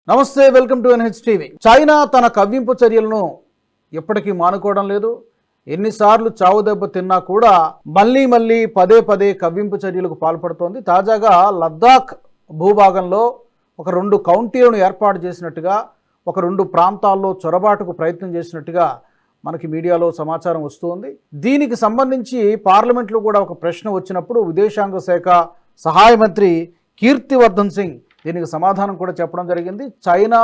నమస్తే, welcome to NH TV. China తన కవ్వింపు చర్యలను ఎప్పటికీ మానుకోవడం లేదు. ఎన్నిసార్లు చావు దెబ్బ తిన్నా కూడా మళ్ళీ పదే పదే కవ్వింపు చర్యలకు పాల్పడుతోంది. తాజాగా లద్దాఖ్ భూభాగంలో ఒక 2 కౌంటీలను ఏర్పాటు చేసినట్టుగా, ఒక 2 ప్రాంతాల్లో చొరబాటుకు ప్రయత్నం చేసినట్టుగా మనకి మీడియాలో సమాచారం వస్తుంది. దీనికి సంబంధించి పార్లమెంట్లో కూడా ఒక ప్రశ్న వచ్చినప్పుడు విదేశాంగ శాఖ సహాయ మంత్రి కీర్తివర్ధన్ సింగ్ దీనికి సమాధానం కూడా చెప్పడం జరిగింది. చైనా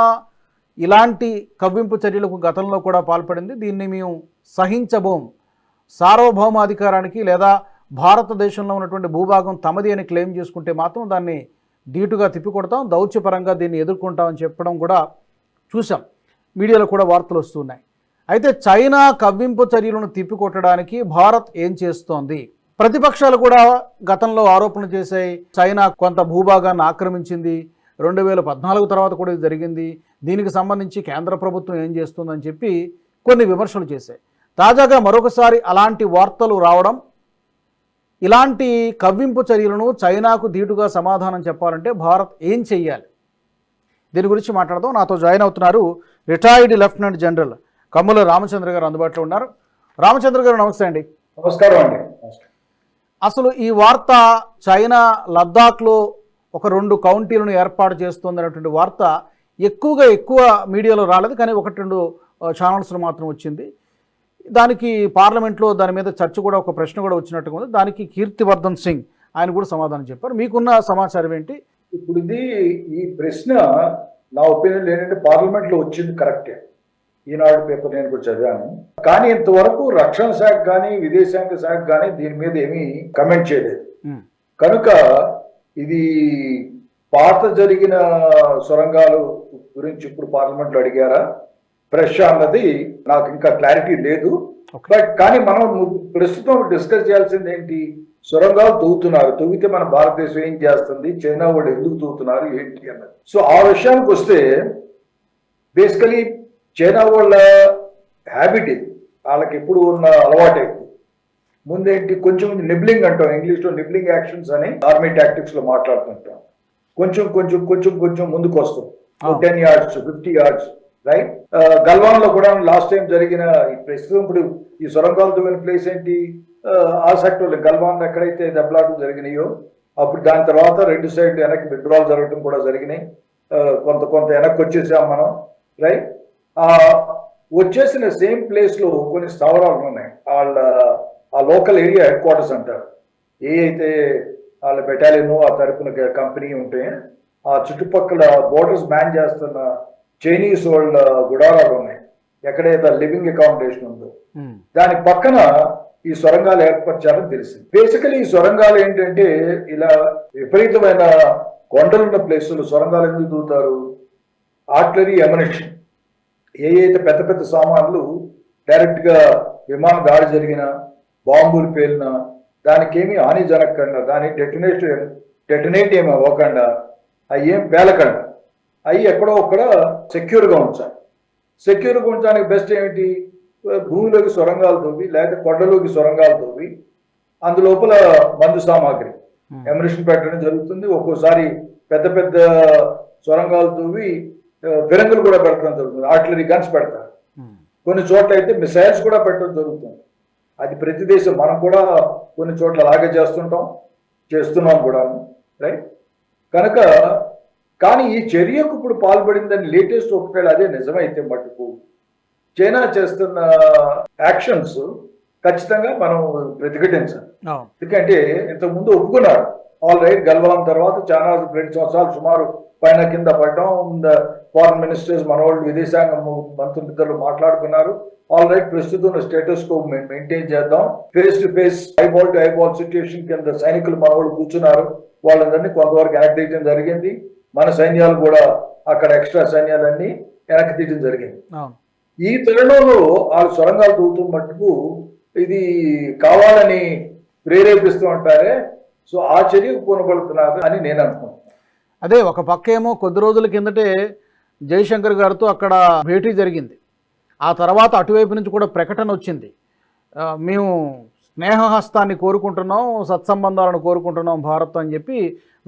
ఇలాంటి కవ్వింపు చర్యలకు గతంలో కూడా పాల్పడింది. దీన్ని మేము సహించబోం. సార్వభౌమాధికారానికి లేదా భారతదేశంలో ఉన్నటువంటి భూభాగం తమది అని క్లెయిమ్ చేసుకుంటే మాత్రం దాన్ని ధీటుగా తిప్పికొడతాం, దౌత్యపరంగా దీన్ని ఎదుర్కొంటామని చెప్పడం కూడా చూసాం. మీడియాలో కూడా వార్తలు వస్తున్నాయి. అయితే చైనా కవ్వింపు చర్యలను తిప్పికొట్టడానికి భారత్ ఏం చేస్తోంది? ప్రతిపక్షాలు కూడా గతంలో ఆరోపణలు చేశాయి. చైనా కొంత భూభాగాన్ని ఆక్రమించింది, 2014 తర్వాత కూడా ఇది జరిగింది, దీనికి సంబంధించి కేంద్ర ప్రభుత్వం ఏం చేస్తుందని చెప్పి కొన్ని విమర్శలు చేశాయి. తాజాగా మరొకసారి అలాంటి వార్తలు రావడం, ఇలాంటి కవ్వింపు చర్యలను చైనాకు ధీటుగా సమాధానం చెప్పాలంటే భారత్ ఏం చెయ్యాలి? దీని గురించి మాట్లాడదాం. నాతో జాయిన్ అవుతున్నారు retired lieutenant general Kammula Ramachandra గారు అందుబాటులో ఉన్నారు. రామచంద్ర గారు నమస్తే అండి. నమస్కారం అండి. అసలు ఈ వార్త చైనా లద్దాఖ్లో ఒక 2 కౌంటీలను ఏర్పాటు చేస్తుందనేటువంటి వార్త ఎక్కువ మీడియాలో రాలేదు, కానీ 1-2 ఛానల్స్లో మాత్రం వచ్చింది. దానికి పార్లమెంట్లో దాని మీద చర్చ కూడా, ఒక ప్రశ్న కూడా వచ్చినట్టుగా ఉంది. దానికి కీర్తివర్ధన్ సింగ్ ఆయన కూడా సమాధానం చెప్పారు. మీకున్న సమాచారం ఏంటి? ఇప్పుడు ఈ ప్రశ్న నా ఒపీనియన్ ఏంటంటే పార్లమెంట్లో వచ్చింది కరెక్టే. ఈనాడు పేపర్ నేను కూడా చదివాను. కానీ ఇంతవరకు రక్షణ శాఖ కానీ విదేశాంగ శాఖ కానీ దీని మీద ఏమీ కమెంట్ చేయలేదు. కనుక ఇది పాత జరిగిన సొరంగాలు గురించి ఇప్పుడు పార్లమెంట్లో అడిగారా ఫ్రెష్ అన్నది నాకు ఇంకా క్లారిటీ లేదు. బట్ కానీ మనం ప్రస్తుతం డిస్కస్ చేయాల్సింది ఏంటి? సొరంగాలు తవ్వితే మన భారతదేశం ఏం చేస్తుంది, చైనా వాళ్ళు ఎందుకు తవ్వుతున్నారు ఏంటి అన్నది. సో ఆ విషయానికి వస్తే బేసికలీ చైనా వాళ్ళ హ్యాబిట్ ఇది, వాళ్ళకి ఎప్పుడు ఉన్న అలవాటు అయింది. ముందేంటి, కొంచెం నిబ్లింగ్ అంటాం, ఇంగ్లీష్లో నిబ్లింగ్ యాక్షన్స్ అని ఆర్మీ టాక్టిక్స్ లో మాట్లాడుతుంటాం. కొంచెం ముందుకు వస్తాం, 10 yards 50 yards, రైట్? గల్వాన్ లో కూడా లాస్ట్ టైం జరిగిన ప్రస్తుతం ఇప్పుడు ఈ సొరంగాలు తవ్విన ప్లేస్ ఏంటి, ఆ సెక్టర్లో గల్వాన్ ఎక్కడైతే దెబ్బలాటలు జరిగినాయో అప్పుడు దాని తర్వాత 2 సైడ్ వెనక్కి విత్డ్రాల్ జరగడం కూడా జరిగినాయి. కొంత వెనక్కి వచ్చేసాం మనం, రైట్? వచ్చేసిన సేమ్ ప్లేస్ లో కొన్ని స్థావరాలు ఉన్నాయి. ఆ లోకల్ ఏరియా హెడ్ క్వార్టర్స్ అంటారు. ఏ అయితే వాళ్ళ బెటాలియన్ ఆ తరపున కంపెనీ ఉంటే ఆ చుట్టుపక్కల బోర్డర్స్ మ్యాన్ చేస్తున్న చైనీస్ వాళ్ళ గుడారాలు ఉన్నాయి. ఎక్కడైతే లివింగ్ అకామిడేషన్ ఉందో దాని పక్కన ఈ సొరంగాలు ఏర్పరిచారని తెలిసింది. బేసికలీ ఈ సొరంగాలు ఏంటంటే ఇలా విపరీతమైన కొండలున్న ప్లేసులు సొరంగాలు ఎందుకు దూతారు? ఆర్టిలరీ ఎమ్యునిషన్, ఏ అయితే పెద్ద సామాన్లు డైరెక్ట్ గా విమాన దాడి జరిగిన, బాంబులు పేలిన దానికేమీ హాని జరగకుండా, దాని డెటనేట్ ఏమి అవ్వకుండా, అవి ఏం పేలకుండా, అవి ఎక్కడో ఒక్కడ సెక్యూర్గా ఉంచాలి. సెక్యూర్గా ఉంచడానికి బెస్ట్ ఏమిటి? భూమిలోకి సొరంగాలు తవ్వి లేకపోతే కొండలోకి సొరంగాలు తవ్వి అందులోపల మందు సామాగ్రి ఎమ్యునిషన్ పెట్టడం జరుగుతుంది. ఒక్కోసారి పెద్ద సొరంగాలు తవ్వి ఫిరంగులు కూడా పెట్టడం జరుగుతుంది, ఆర్టిలరీ గన్స్ పెడతారు. కొన్ని చోట్ల అయితే మిసైల్స్ కూడా పెట్టడం జరుగుతుంది. అది ప్రతి దేశం, మనం కూడా కొన్ని చోట్ల అలాగే చేస్తున్నాం కూడా, రైట్? కనుక కానీ ఈ చర్యకు ఇప్పుడు పాల్పడిందని లేటెస్ట్ ఒకవేళ అదే నిజమైతే మటుకు చైనా చేస్తున్న యాక్షన్స్ ఖచ్చితంగా మనం ప్రతిఘటించాలి. ఎందుకంటే ఇంతకుముందు ఒప్పుకున్నారు, ఆల్ రైట్, గల్వాన్ తర్వాత చాలా 2 సంవత్సరాలు సుమారు పైన కింద పడడం, ఫారెన్ మినిస్టర్స్ మన వాళ్ళు విదేశాంగ మంత్రులిద్దరు మాట్లాడుకున్నారు. ఆల్ రైట్, ప్రస్తుతం స్టేటస్ కో మెయింటైన్ చేద్దాం, face to face eyeball to eyeball situation కింద సైనికులు మన వాళ్ళు కూర్చున్నారు. వాళ్ళందరినీ కొంతవరకు వెనక్కి తీయడం జరిగింది. మన సైన్యాలు కూడా అక్కడ ఎక్స్ట్రా సైన్యాలన్నీ వెనక్కి తీయడం జరిగింది. ఈ తరుణంలో ఆ సొరంగాలు తవ్వుతూ మట్టుకు ఇది కావాలని ప్రేరేపిస్తూ ఉంటారే. సో ఆ చర్యకు పూనపడుతున్నారు అని నేను అనుకుంటున్నాను. అదే, ఒక పక్క ఏమో కొద్ది రోజుల కిందటే జయశంకర్ గారితో అక్కడ భేటీ జరిగింది. ఆ తర్వాత అటువైపు నుంచి కూడా ప్రకటన వచ్చింది, మేము స్నేహహస్తాన్ని కోరుకుంటున్నాం, సత్సంబంధాలను కోరుకుంటున్నాం భారత్ అని చెప్పి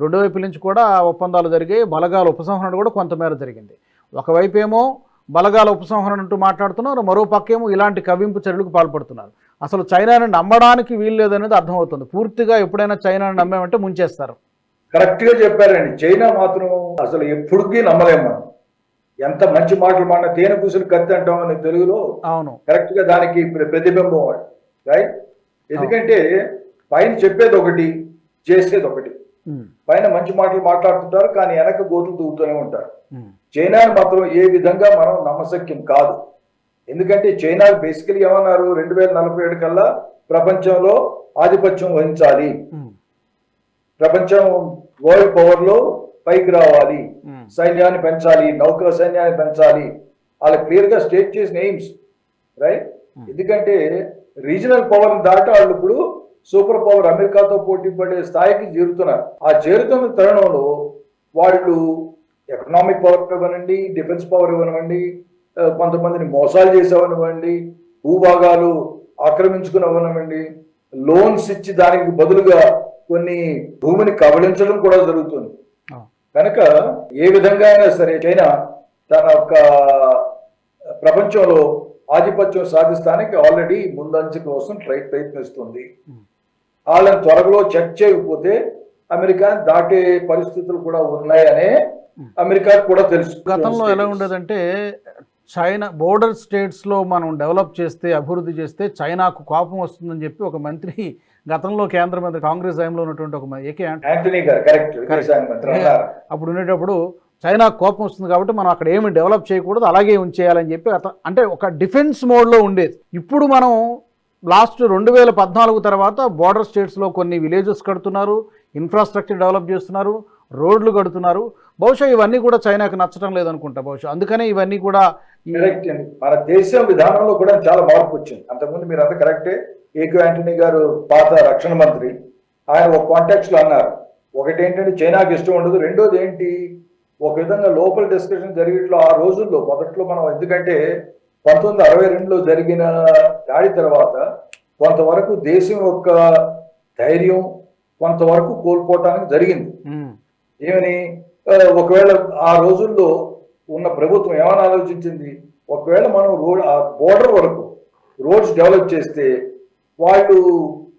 రెండు వైపుల నుంచి కూడా ఒప్పందాలు జరిగాయి. బలగాల ఉపసంహరణ కూడా కొంతమేర జరిగింది. ఒకవైపు ఏమో బలగాల ఉపసంహరణ అంటూ మాట్లాడుతున్నారు, మరో పక్కేమో ఇలాంటి కవ్వింపు చర్యలకు పాల్పడుతున్నారు. అసలు చైనాని నమ్మడానికి వీలు లేదనేది అర్థమవుతుంది. పూర్తిగా ఎప్పుడైనా చైనాని నమ్మామంటే ముంచేస్తారు. కరెక్ట్ గా చెప్పారండి. చైనా మాత్రం అసలు ఎప్పుడుకి నమ్మలేము మనం. ఎంత మంచి మాటలు మాట తేనె పూసిన కత్తి అంటాం అని తెలుగులో. అవును, కరెక్ట్ గా దానికి ప్రతిబింబం రైట్. ఎందుకంటే పైన చెప్పేది ఒకటి, చేసేది ఒకటి. పైన మంచి మాటలు మాట్లాడుతుంటారు, కానీ వెనక గోతులు దూగుతూనే ఉంటారు. చైనాని మాత్రం ఏ విధంగా మనం నమ్మశక్యం కాదు. ఎందుకంటే చైనా బేసికలీ ఏమన్నారు, 2047 కల్లా ప్రపంచంలో ఆధిపత్యం వహించాలి, ప్రపంచం వరల్డ్ పవర్ లో పైకి రావాలి, సైన్యాన్ని పెంచాలి, నౌకా సైన్యాన్ని పెంచాలి. వాళ్ళ క్లియర్ గా స్టేట్ చేసిన ఎయిమ్స్ రైట్. ఎందుకంటే రీజనల్ పవర్ దాటి వాళ్ళు ఇప్పుడు సూపర్ పవర్ అమెరికాతో పోటీ పడే స్థాయికి చేరుతున్నారు. ఆ చేరుతున్న తరుణంలో వాళ్ళు ఎకనామిక్ పవర్ ఇవ్వనండి, డిఫెన్స్ పవర్ ఇవ్వనివ్వండి, కొంతమందిని మోసాలు చేసేవనివ్వండి, భూభాగాలు ఆక్రమించుకునివ్వనివ్వండి, లోన్స్ ఇచ్చి దానికి బదులుగా కొన్ని భూమిని కబళించడం కూడా జరుగుతుంది. కనుక ఏ విధంగా అయినా సరే చైనా తన యొక్క ప్రపంచంలో ఆధిపత్యం సాధిస్తానికి ఆల్రెడీ ముందంజ కోసం ప్రయత్నిస్తుంది. వాళ్ళని త్వరలో చెక్ చేయకపోతే అమెరికా దాటే పరిస్థితులు కూడా ఉన్నాయనే అమెరికా కూడా తెలుసు. గతంలో ఎలా ఉండేదంటే చైనా బోర్డర్ స్టేట్స్లో మనం డెవలప్ చేస్తే, అభివృద్ధి చేస్తే చైనాకు కోపం వస్తుందని చెప్పి ఒక మంత్రి గతంలో కేంద్ర మంత్రి కాంగ్రెస్ హయాంలో ఉన్నటువంటి ఒక యాంటనీ గారు కరెక్ట్ అప్పుడు ఉండేటప్పుడు చైనాకు కోపం వస్తుంది కాబట్టి మనం అక్కడ ఏమి డెవలప్ చేయకూడదు, అలాగే ఉంచేయాలని చెప్పి అంటే ఒక డిఫెన్స్ మోడ్లో ఉండేది. ఇప్పుడు మనం లాస్ట్ 2014 తర్వాత బోర్డర్ స్టేట్స్లో కొన్ని విలేజెస్ కడుతున్నారు, ఇన్ఫ్రాస్ట్రక్చర్ డెవలప్ చేస్తున్నారు, రోడ్లు కడుతున్నారు. బహుశా ఇవన్నీ కూడా చైనాకు నచ్చడం లేదనుకుంటా బహుశా. అందుకనే ఇవన్నీ కూడా మన దేశం విధానంలో కూడా చాలా మార్పు వచ్చింది. అంతకుముందు మీరు అంతా కరెక్టే. ఏక్యూ యాంటనీ గారు పాత రక్షణ మంత్రి, ఆయన ఒక కాంటాక్ట్స్ లో అన్నారు, ఒకటి ఏంటంటే చైనాకి ఇష్టం ఉండదు, రెండోది ఏంటి ఒక విధంగా లోకల్ డిస్కషన్ జరిగిట్లో ఆ రోజుల్లో మొదట్లో మనం, ఎందుకంటే 1962లో జరిగిన దాడి తర్వాత కొంతవరకు దేశం యొక్క ధైర్యం కొంతవరకు కోల్పోవటానికి జరిగింది. ఏమని, ఒకవేళ ఆ రోజుల్లో ఉన్న ప్రభుత్వం ఏమని ఆలోచించింది, ఒకవేళ మనం ఆ బోర్డర్ వరకు రోడ్స్ డెవలప్ చేస్తే వాళ్ళు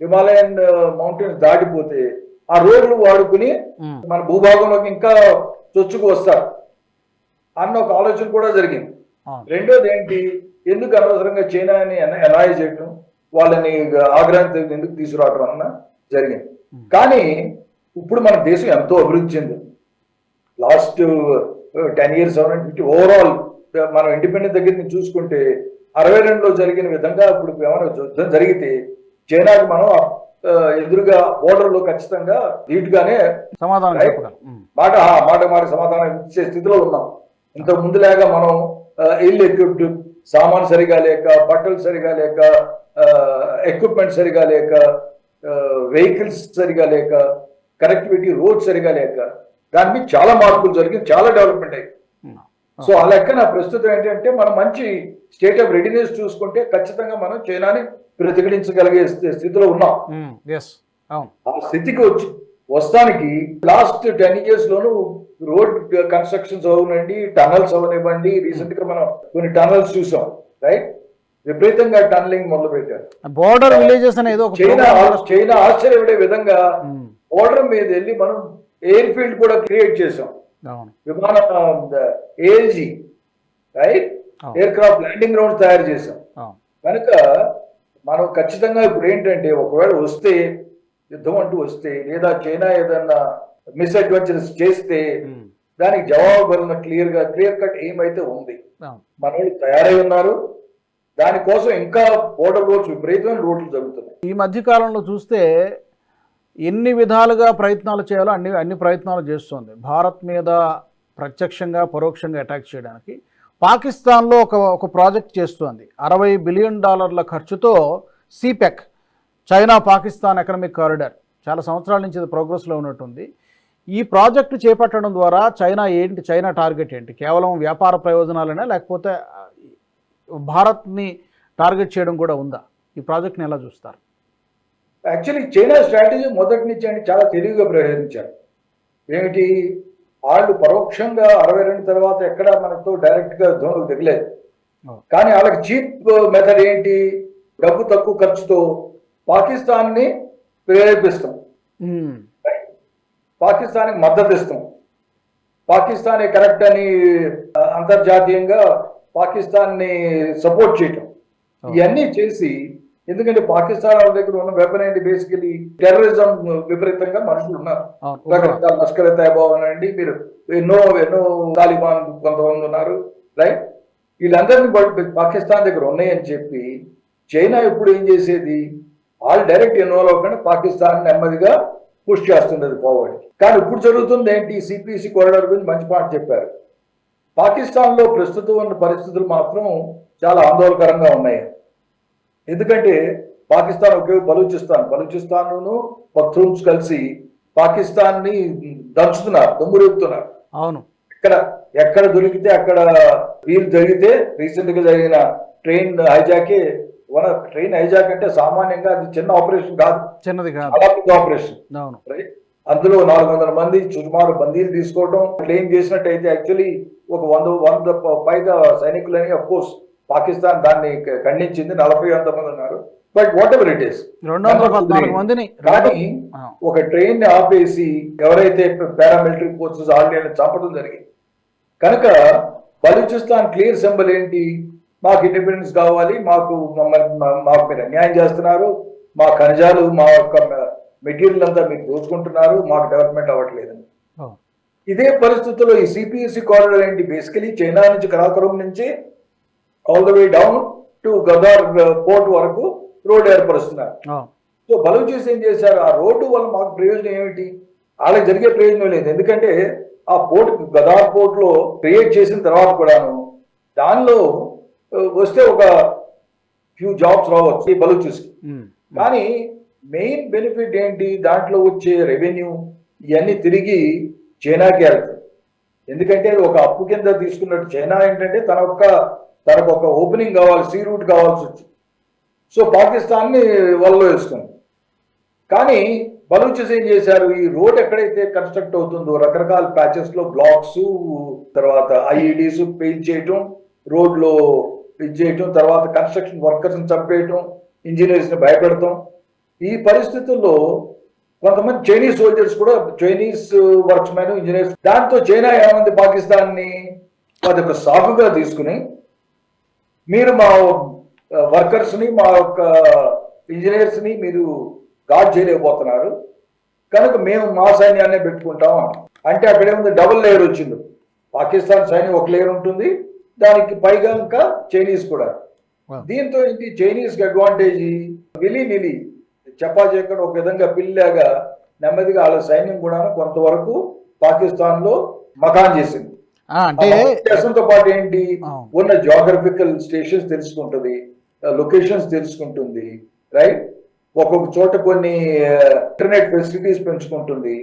హిమాలయన్ మౌంటైన్స్ దాటిపోతే ఆ రోడ్లు వాడుకుని మన భూభాగంలోకి ఇంకా చొచ్చుకు వస్తారు అన్న ఒక ఆలోచన కూడా జరిగింది. రెండోది ఏంటి, ఎందుకు అనవసరంగా చైనాని ఎనాయ్ చేయటం, వాళ్ళని ఆగ్రహాన్ని ఎందుకు తీసుకురావటం అన్న జరిగింది. కానీ ఇప్పుడు మన దేశం ఎంతో అభివృద్ధి చెందింది. లాస్ట్ 10 years ఓవరాల్ మనం ఇండిపెండెన్స్ దగ్గర నుంచి చూసుకుంటే 62లో జరిగిన విధంగా ఇప్పుడు ఏమైనా యుద్ధం జరిగితే చైనాకి మనం ఎదురుగా బోర్డర్ లో ఖచ్చితంగా ధీటుగానే మాట సమాధానం ఇచ్చే స్థితిలో ఉన్నాం. ఇంతకు ముందులాగా మనం ఇల్ ఎక్విప్డ్, సామాన్ సరిగా లేక, బట్టలు సరిగా లేక, ఎక్విప్మెంట్ సరిగా లేక, వెహికల్స్ సరిగా లేక, కనెక్టివిటీ రోడ్ సరిగా లేక, దాని మీద చాలా మార్పులు జరిగి చాలా డెవలప్మెంట్ అయ్యి. సో ఆ లెక్కన ప్రస్తుతం ఏంటంటే మనం మంచి స్టేట్ ఆఫ్ రెడీనెస్ చూసుకుంటే ఖచ్చితంగా మనం చైనాని ప్రతిఘటించగలిగే స్థితిలో ఉన్నాం. ఆ స్థితికి వస్తానికి లాస్ట్ 10 years లోనూ రోడ్ కన్స్ట్రక్షన్స్ అవనండి, టనల్స్ అవనివ్వండి, రీసెంట్ గా మనం కొన్ని టనల్స్ చూసాం రైట్, విపరీతంగా టనలింగ్ మొదలు పెట్టారు. బోర్డర్ విలేజెస్ అనేది చైనా ఆశ్చర్యపడే విధంగా బోర్డర్ మీద వెళ్ళి మనం ఎయిర్ ఫీల్డ్ కూడా క్రియేట్ చేసాం. విమాన ALG right, aircraft landing grounds తయారు చేసాం. కనుక మనం ఖచ్చితంగా ఇప్పుడు ఏంటంటే ఒకవేళ వస్తే యుద్ధం అంటూ వస్తే, లేదా చైనా ఏదన్నా మిస్అడ్వెంచర్స్ చేస్తే దానికి జవాబు క్లియర్ కట్ ఏమైతే ఉంది, మన వాళ్ళు తయారై ఉన్నారు. దానికోసం ఇంకా బోర్డర్ రోడ్స్ విపరీతమైన రోడ్లు జరుగుతున్నాయి. ఈ మధ్య కాలంలో చూస్తే ఎన్ని విధాలుగా ప్రయత్నాలు చేయాలో అన్ని ప్రయత్నాలు చేస్తుంది భారత్ మీద ప్రత్యక్షంగా పరోక్షంగా అటాక్ చేయడానికి. పాకిస్తాన్లో ఒక ప్రాజెక్ట్ చేస్తోంది. $60 బిలియన్ ఖర్చుతో సిపెక్, చైనా పాకిస్తాన్ ఎకనామిక్ కారిడార్. చాలా సంవత్సరాల నుంచి ఇది ప్రోగ్రెస్లో ఉన్నట్టుంది. ఈ ప్రాజెక్టు చేపట్టడం ద్వారా చైనా టార్గెట్ ఏంటి? కేవలం వ్యాపార ప్రయోజనాలనే, లేకపోతే భారత్ని టార్గెట్ చేయడం కూడా ఉందా? ఈ ప్రాజెక్ట్ని ఎలా చూస్తారు? యాక్చువల్లీ చైనా స్ట్రాటజీ మొదటి నుంచి చాలా తెలివిగా ప్రయోగించారు. ఏమిటి, వాళ్ళు పరోక్షంగా 62 తర్వాత ఎక్కడ మనతో డైరెక్ట్ గా జోన్కు దిగలేదు. కానీ వాళ్ళకి చీప్ మెథడ్ ఏంటి, డబ్బు తక్కువ ఖర్చుతో పాకిస్తాన్ ని ప్రేరేపిస్తాం, పాకిస్తాన్కి మద్దతు ఇస్తాం, పాకిస్తానే కరెక్ట్ అని అంతర్జాతీయంగా పాకిస్తాన్ ని సపోర్ట్ చేయటం, ఇవన్నీ చేసి, ఎందుకంటే పాకిస్తాన్ వాళ్ళ దగ్గర ఉన్న వెపన్ ఏంటి, బేసికలీ టెర్రరిజం విపరీతంగా మనుషులు ఉన్నారు. రకరకాల లష్కర్ తైబా అనండి, మీరు ఎన్నో తాలిబాన్ కొంతమంది ఉన్నారు, రైట్? వీళ్ళందరినీ పాకిస్తాన్ దగ్గర ఉన్నాయని చెప్పి చైనా ఎప్పుడు ఏం చేసేది, వాళ్ళు డైరెక్ట్ ఇన్వాల్వ్ అవ్వకుండా పాకిస్తాన్ నెమ్మదిగా పుష్ చేస్తుండేది ఫార్వర్డ్. కానీ ఇప్పుడు జరుగుతుంది ఏంటి, సిపిసి కారిడార్ గురించి మంచి మాట చెప్పారు. పాకిస్తాన్ లో ప్రస్తుతం ఉన్న పరిస్థితులు మాత్రం చాలా ఆందోళనకరంగా ఉన్నాయి. ఎందుకంటే పాకిస్తాన్ ఒకే బలూచిస్తాన్ పఖ్తూన్స్ కలిసి పాకిస్తాన్ ని దంచుతున్నారు, దొంగురేపుతున్నారు. అవును, ఎక్కడ దొరికితే అక్కడ వీలు జరిగితే, రీసెంట్ గా జరిగిన ట్రైన్ హైజాక్ అంటే సామాన్యంగా అది చిన్న ఆపరేషన్ కాదు, చిన్నది కాదు, ఆపరేషన్. అందులో 400 మంది సుమారు బందీలు తీసుకోవడం క్లెయిమ్ చేసినట్టయితే యాక్చువల్లీ ఒక 100 పైగా సైనికులని, అఫ్ కోర్స్ పాకిస్తాన్ దాన్ని ఖండించింది, 40 మంది ఉన్నారు. But what ever it is, 214 మందిని. కానీ ఒక ట్రైన్ ని ఆపేసి ఎవరైతే పారామిలిటరీ ఫోర్సెస్ ఆర్మీని చంపడం జరిగింది. కనుక బలూచిస్తాన్ క్లియర్ సింబల్ ఏంటి, మాకు ఇండిపెండెన్స్ కావాలి, మాకు మీరు అన్యాయం చేస్తున్నారు, మా ఖనిజాలు మా యొక్క మెటీరియల్ అంతా మీరు దోచుకుంటున్నారు, మాకు డెవలప్మెంట్ అవ్వట్లేదని. ఇదే పరిస్థితుల్లో ఈ సిపిఎస్సి కారిడార్ ఏంటి, బేసికలీ చైనా నుంచి కరాకరం నుంచి all the way down to Gwadar port వరకు రోడ్డు ఏర్పరుస్తున్నారు. సో బలూచిస్ ఏం చేశారు, ఆ రోడ్డు వల్ల మాకు ప్రయోజనం ఏమిటి, వాళ్ళకి జరిగే ప్రయోజనం లేదు. ఎందుకంటే ఆ పోర్ట్, గదార్ పోర్ట్ లో క్రియేట్ చేసిన తర్వాత కూడాను దానిలో వస్తే ఒక ఫ్యూ జాబ్స్ రావచ్చు ఈ బలూచిస్. కానీ మెయిన్ బెనిఫిట్ ఏంటి, దాంట్లో వచ్చే రెవెన్యూ ఇవన్నీ తిరిగి చైనాకి వెళ్తాయి. ఎందుకంటే ఒక అప్పు కింద తీసుకున్నట్టు చైనా ఏంటంటే తనకు ఒక ఓపెనింగ్ కావాలి, సీ రూట్ కావాల్సి వచ్చింది. సో పాకిస్తాన్ని వలలో వేసుకుంది. కానీ బలూచిస్ ఏం చేశారు, ఈ రోడ్ ఎక్కడైతే కన్స్ట్రక్ట్ అవుతుందో రకరకాల ప్యాచెస్ లో బ్లాక్స్, తర్వాత ఐఈడీస్ పెయిల్ చేయటం, రోడ్లో ఇది చేయటం, తర్వాత కన్స్ట్రక్షన్ వర్కర్స్ ని చంపేయటం, ఇంజనీర్స్ ని భయపెడతాం. ఈ పరిస్థితుల్లో కొంతమంది చైనీస్ సోల్జర్స్ కూడా, చైనీస్ వర్క్స్ మెన్, ఇంజనీర్స్, దాంతో చైనా ఏమంది పాకిస్తాన్ ని అదొక సాకుగా తీసుకుని, మీరు మా వర్కర్స్ ని, మా యొక్క ఇంజనీర్స్ ని మీరు గార్డ్ చేయలేకపోతున్నారు, కనుక మేము మా సైన్యాన్ని పెట్టుకుంటాం అంటే అక్కడేముంది, డబుల్ లేయర్ వచ్చింది. పాకిస్తాన్ సైన్యం ఒక లేయర్ ఉంటుంది, దానికి పైగా ఇంకా చైనీస్ కూడా. దీంతో ఏంటి, చైనీస్ కి అడ్వాంటేజ్, నిలి చెప్పాచేయకుండా ఒక విధంగా పిల్లిలాగా నెమ్మదిగా వాళ్ళ సైన్యం కూడా కొంతవరకు పాకిస్తాన్ లో మకాన్ చేసింది. దేశంతో పాటు ఏంటి, ఉన్న జాగ్రఫికల్ స్టేషన్స్ తెలుసుకుంటుంది, లొకేషన్స్ తెలుసుకుంటుంది, రైట్? ఒక్కొక్క చోట కొన్ని ఇంటర్నెట్ ఫెసిలిటీస్ పెంచుకుంటుంది.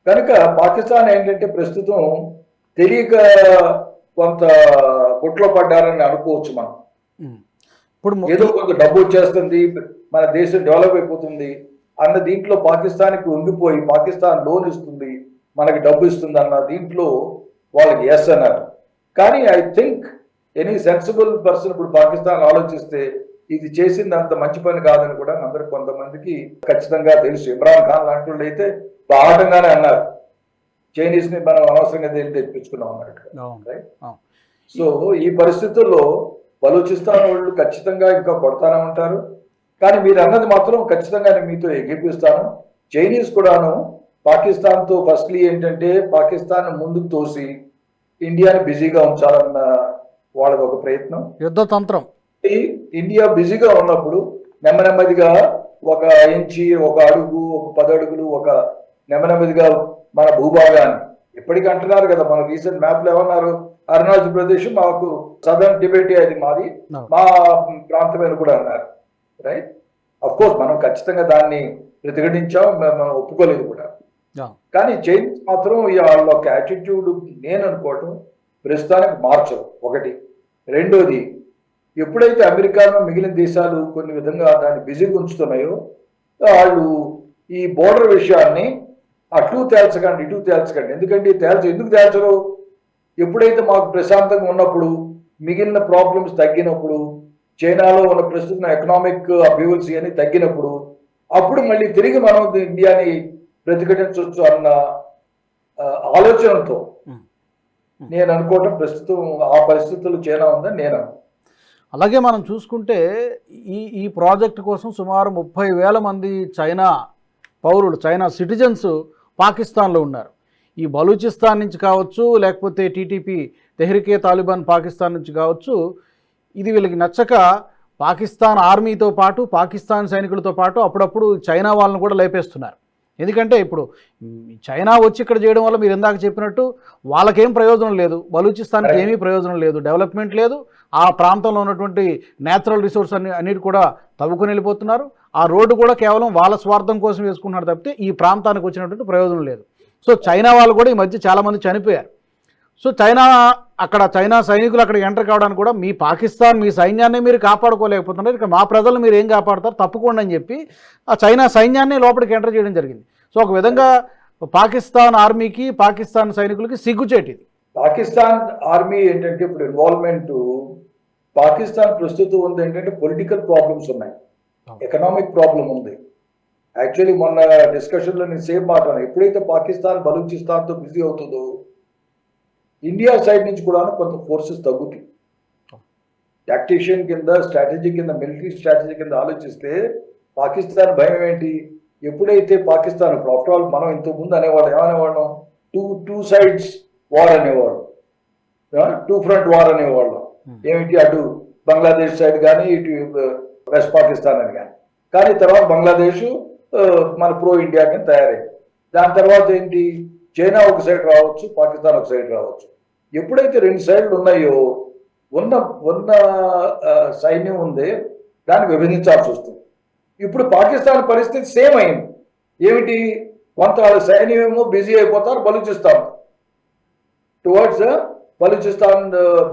కనుక పాకిస్తాన్ ఏంటంటే ప్రస్తుతం తెలియక కొంత గుట్లో పడ్డారని అనుకోవచ్చు మనం. ఇప్పుడు ఏదో కొంత డబ్బు వచ్చేస్తుంది, మన దేశం డెవలప్ అయిపోతుంది అన్న దీంట్లో పాకిస్తాన్కి ఉండిపోయి పాకిస్తాన్ లోన్ ఇస్తుంది, మనకి డబ్బు ఇస్తుంది అన్న దీంట్లో వాళ్ళకి ఎస్ అన్నారు. కానీ I think any sensible person ఇప్పుడు పాకిస్తాన్ ఆలోచిస్తే ఇది చేసింది అంత మంచి పని కాదని కూడా అందరికి కొంతమందికి ఖచ్చితంగా తెలుసు. ఇమ్రాన్ ఖాన్ లాంటి వాళ్ళు అయితే బాహటంగానే అన్నారు, చైనీస్ ని మనం అనవసరంగా తెప్పించుకున్నాం అన్నట్టు. సో ఈ పరిస్థితుల్లో బలూచిస్తాన్ వాళ్ళు ఖచ్చితంగా ఇంకా కొడతానే ఉంటారు. కానీ మీరు అన్నది మాత్రం ఖచ్చితంగా నేను మీతో ఎగిపిస్తాను. చైనీస్ కూడాను పాకిస్తాన్ తో ఫస్ట్లీ ఏంటంటే పాకిస్తాన్ ముందుకు తోసి ఇండియాని బిజీగా ఉంచాలన్న వాళ్ళది ఒక ప్రయత్నం, యుద్ధతంత్రం. ఇండియా బిజీగా ఉన్నప్పుడు నెమ్మదిగా ఒక ఇంచి, ఒక అడుగు, ఒక 10 అడుగులు, ఒక నెమ్మదిగా మన భూభాగాన్ని ఇప్పటికీ అంటున్నారు కదా, మన రీసెంట్ మ్యాప్ లో ఏమన్నారు, అరుణాచల్ ప్రదేశ్ మాకు సదర్న్ టిబెట్ అది మాది, మా ప్రాంతమైన కూడా అన్నారు, రైట్? అఫ్ కోర్స్ మనం ఖచ్చితంగా దాన్ని ప్రతిఘటించాం, మనం ఒప్పుకోలేదు కూడా. కానీ చైనీస్ మాత్రం వాళ్ళ ఒక యాటిట్యూడ్ నేను అనుకోవటం ప్రస్తుతానికి మార్చరు, ఒకటి. రెండోది, ఎప్పుడైతే అమెరికాలో మిగిలిన దేశాలు కొన్ని విధంగా దాన్ని బిజీగా ఉంచుతున్నాయో వాళ్ళు ఈ బోర్డర్ విషయాన్ని అటు తేల్చకండి ఇటు తేల్చకండి. ఎందుకంటే ఎందుకు తేల్చరు? ఎప్పుడైతే మాకు ప్రశాంతంగా ఉన్నప్పుడు, మిగిలిన ప్రాబ్లమ్స్ తగ్గినప్పుడు, చైనాలో ఉన్న ప్రస్తుతం ఎకనామిక్ అప్యూవల్స్ ఇవన్నీ తగ్గినప్పుడు, అప్పుడు మళ్ళీ తిరిగి మనం ఇండియాని ప్రతిఘటించవచ్చు అన్న ఆలోచనతో నేను అనుకోవటం ప్రస్తుతం ఆ పరిస్థితుల్లో చైనా ఉందని నేను. అలాగే మనం చూసుకుంటే ఈ ప్రాజెక్ట్ కోసం సుమారు 30,000 మంది చైనా పౌరులు, చైనా సిటిజన్స్ పాకిస్తాన్లో ఉన్నారు. ఈ బలూచిస్తాన్ నుంచి కావచ్చు, లేకపోతే టీటీపీ తెహ్రికే తాలిబాన్ పాకిస్తాన్ నుంచి కావచ్చు, ఇది వీళ్ళకి నచ్చక పాకిస్తాన్ ఆర్మీతో పాటు, పాకిస్తాన్ సైనికులతో పాటు అప్పుడప్పుడు చైనా వాళ్ళని కూడా లేపేస్తున్నారు. ఎందుకంటే ఇప్పుడు చైనా వచ్చి ఇక్కడ చేయడం వల్ల మీరు ఇందాక చెప్పినట్టు వాళ్ళకేం ప్రయోజనం లేదు, బలూచిస్తాన్కి ఏమీ ప్రయోజనం లేదు, డెవలప్మెంట్ లేదు, ఆ ప్రాంతంలో ఉన్నటువంటి న్యాచురల్ రిసోర్స్ అన్నిటి కూడా తవ్వుకొని వెళ్ళిపోతున్నారు. ఆ రోడ్డు కూడా కేవలం వాళ్ళ స్వార్థం కోసం వేసుకుంటున్నారు తప్పితే ఈ ప్రాంతానికి వచ్చినటువంటి ప్రయోజనం లేదు. సో చైనా వాళ్ళు కూడా ఈ మధ్య చాలామంది చనిపోయారు. సో చైనా సైనికులు అక్కడికి ఎంటర్ కావడానికి కూడా మీ పాకిస్తాన్ మీ సైన్యాన్ని మీరు కాపాడుకోలేకపోతున్నారు, ఇక మా ప్రజలు మీరు ఏం కాపాడతారు తప్పకుండా అని చెప్పి ఆ చైనా సైన్యాన్ని లోపలికి ఎంటర్ చేయడం జరిగింది. సో ఒక విధంగా పాకిస్తాన్ ఆర్మీకి, పాకిస్తాన్ సైనికులకి సిగ్గుచేటిది. పాకిస్తాన్ ఆర్మీ ఏంటంటే ఇప్పుడు ఇన్వాల్వ్మెంట్, పాకిస్తాన్ ప్రస్తుతం ఉంది ఏంటంటే పొలిటికల్ ప్రాబ్లమ్స్ ఉన్నాయి, ఎకనామిక్ ప్రాబ్లం ఉంది. యాక్చువల్లీ మొన్న డిస్కషన్లో నేను సేమ్ మాట్లాడాను, ఎప్పుడైతే పాకిస్తాన్ బలూచిస్తాన్తో బిజీ అవుతుందో ఇండియా సైడ్ నుంచి కూడా కొంత ఫోర్సెస్ తగ్గుతాయి. టాక్టిషియన్ కింద, స్ట్రాటజీ కింద, మిలిటరీ స్ట్రాటజీ కింద ఆలోచిస్తే పాకిస్తాన్ భయం ఏంటి? ఎప్పుడైతే పాకిస్తాన్, ఆఫ్టర్ ఆల్ మనం ఇంతకుముందు ఏమనేవాళ్ళం, టూ సైడ్స్ వార్ అనేవాడు, టూ ఫ్రంట్ వార్ అనేవాళ్ళం. ఏమిటి, అటు బంగ్లాదేశ్ సైడ్ కానీ, ఇటు వెస్ట్ పాకిస్తాన్ అని కానీ తర్వాత బంగ్లాదేశ్ మన ప్రో ఇండియా కింద తయారైంది. దాని తర్వాత ఏంటి, చైనా ఒక సైడ్ రావచ్చు, పాకిస్తాన్ ఒక సైడ్ రావచ్చు. ఎప్పుడైతే రెండు సైడ్లు ఉన్నాయో ఉన్న సైన్యం ఉంది, దాన్ని విభజించాల్సి వస్తుంది. ఇప్పుడు పాకిస్తాన్ పరిస్థితి సేమ్ అయింది. ఏమిటి, కొంత వాళ్ళ సైన్యం ఏమో బిజీ అయిపోతారు Balochistan towards Balochistan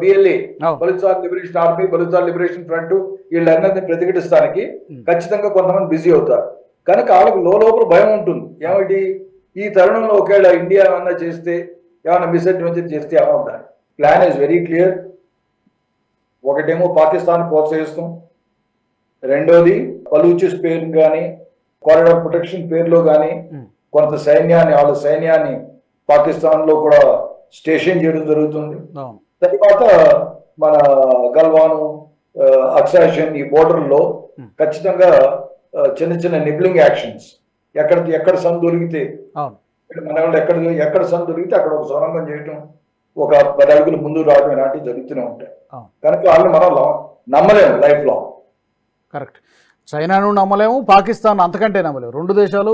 BLA, Balochistan liberation army, Balochistan liberation front, వీళ్ళందరినీ ప్రతిఘటిస్తానికి ఖచ్చితంగా కొంతమంది బిజీ అవుతారు. కనుక వాళ్ళకు లోపల భయం ఉంటుంది. ఏమిటి, ఈ తరుణంలో ఒకవేళ ఇండియా ఏమన్నా చేస్తే, ఏమైనా మిస్అడ్వెంచర్ చేస్తే ఏమవుతుంది. Plan is very clear. ఒకటేమో పాకిస్తాన్ ప్రోత్సహిస్తాం, రెండోది బలూచిస్ పేరు కానీ, కారిడార్ ప్రొటెక్షన్ పేరులో కానీ కొంత వాళ్ళ సైన్యాన్ని పాకిస్తాన్లో కూడా స్టేషన్ చేయడం జరుగుతుంది. తర్వాత మన గల్వాను, అక్సాషన్ ఈ బోర్డర్లో ఖచ్చితంగా చిన్న చిన్న నిబ్లింగ్ యాక్షన్స్, ఎక్కడ సందు దొరికితే మన వాళ్ళు ఎక్కడ సందు దొరికితే అక్కడ ఒక సొరంగం చేయటం, ఒక 10 అడుగులు ముందు రావడం ఇలాంటివి జరుగుతూనే ఉంటాయి. కనుక వాళ్ళు మనం నమ్మలేము లైఫ్ లో. కరెక్ట్. చైనాను నమ్మలేము, పాకిస్తాన్ అంతకంటే నమ్మలేము. రెండు దేశాలు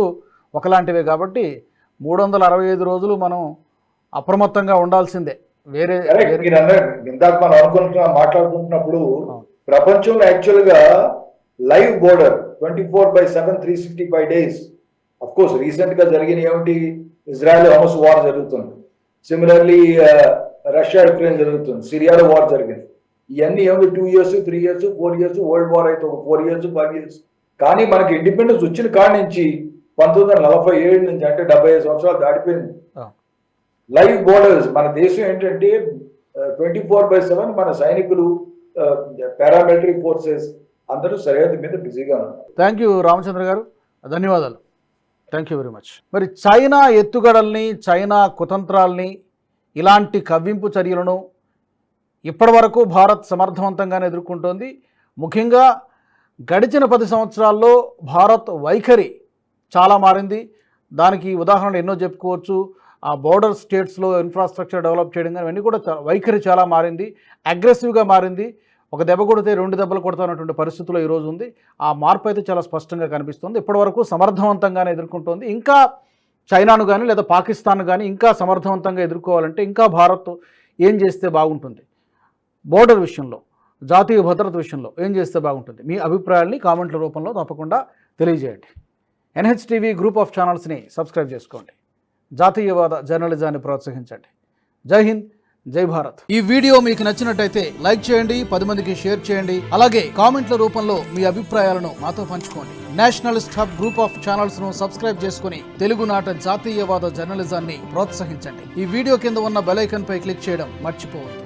ఒకలాంటివే కాబట్టి 365 రోజులు మనం అప్రమత్తంగా ఉండాల్సిందే. ఇందాక మనం మాట్లాడుకుంటున్నప్పుడు ప్రపంచంలో యాక్చువల్ గా live border 24/7 365 days. Of course recent గా జరిగిన ఏమిటి, ఇజ్రాయెల్ హమాస్ వార్ జరుగుతుంది, సిమిలర్లీ రష్యా యుక్రెయిన్ జరుగుతుంది, సిరియాలో వార్ జరిగింది. ఇవన్నీ ఏమిటి 2 years 3 years 4 years, world war అయితే ఒక 4 years 5 years. కానీ మనకి ఇండిపెండెన్స్ వచ్చిన కాడి నుంచి 1947 నుంచి అంటే 75 సంవత్సరాలు దాటిపోయింది. లైవ్ బోర్డర్స్, మన దేశం ఏంటంటే 24/7 మన సైనికులు, పారామిలిటరీ ఫోర్సెస్ అందరూ సరిహద్దు మీద బిజీగా ఉన్నారు. థ్యాంక్ యూ రామచంద్ర గారు, ధన్యవాదాలు. Thank you very much. మరి చైనా ఎత్తుగడల్ని, చైనా కుతంత్రాల్ని, ఇలాంటి కవ్వింపు చర్యలను ఇప్పటివరకు భారత్ సమర్థవంతంగానే ఎదుర్కొంటోంది. ముఖ్యంగా గడిచిన 10 సంవత్సరాల్లో భారత్ వైఖరి చాలా మారింది. దానికి ఉదాహరణలు ఎన్నో చెప్పుకోవచ్చు. ఆ బోర్డర్ స్టేట్స్లో ఇన్ఫ్రాస్ట్రక్చర్ డెవలప్ చేయడం కానీ ఇవన్నీ కూడా వైఖరి చాలా మారింది, అగ్రెసివ్గా మారింది. ఒక దెబ్బ కొడితే 2 దెబ్బలు కొడతానటువంటి పరిస్థితుల్లో ఈరోజు ఉంది. ఆ మార్పు అయితే చాలా స్పష్టంగా కనిపిస్తుంది. ఇప్పటివరకు సమర్థవంతంగానే ఎదుర్కొంటోంది. ఇంకా చైనాను కానీ లేదా పాకిస్తాన్ కానీ ఇంకా సమర్థవంతంగా ఎదుర్కోవాలంటే ఇంకా భారత్ ఏం చేస్తే బాగుంటుంది, బోర్డర్ విషయంలో, జాతీయ భద్రత విషయంలో ఏం చేస్తే బాగుంటుంది, మీ అభిప్రాయాల్ని కామెంట్ల రూపంలో తప్పకుండా తెలియజేయండి. NHTV గ్రూప్ ఆఫ్ ఛానల్స్ని సబ్స్క్రైబ్ చేసుకోండి. జాతీయవాద జర్నలిజాన్ని ప్రోత్సహించండి. జై హింద్, జై భారత్. ఈ వీడియో మీకు నచ్చినట్టయితే లైక్ చేయండి, 10 మందికి షేర్ చేయండి. అలాగే కామెంట్ల రూపంలో మీ అభిప్రాయాలను మాతో పంచుకోండి. Nationalist hub group of channels ను సబ్స్క్రైబ్ చేసుకుని తెలుగునాట జాతీయవాద జర్నలిజాన్ని ప్రోత్సహించండి. ఈ వీడియో కింద ఉన్న బెల్ ఐకాన్ పై క్లిక్ చేయడం మర్చిపోవద్దు.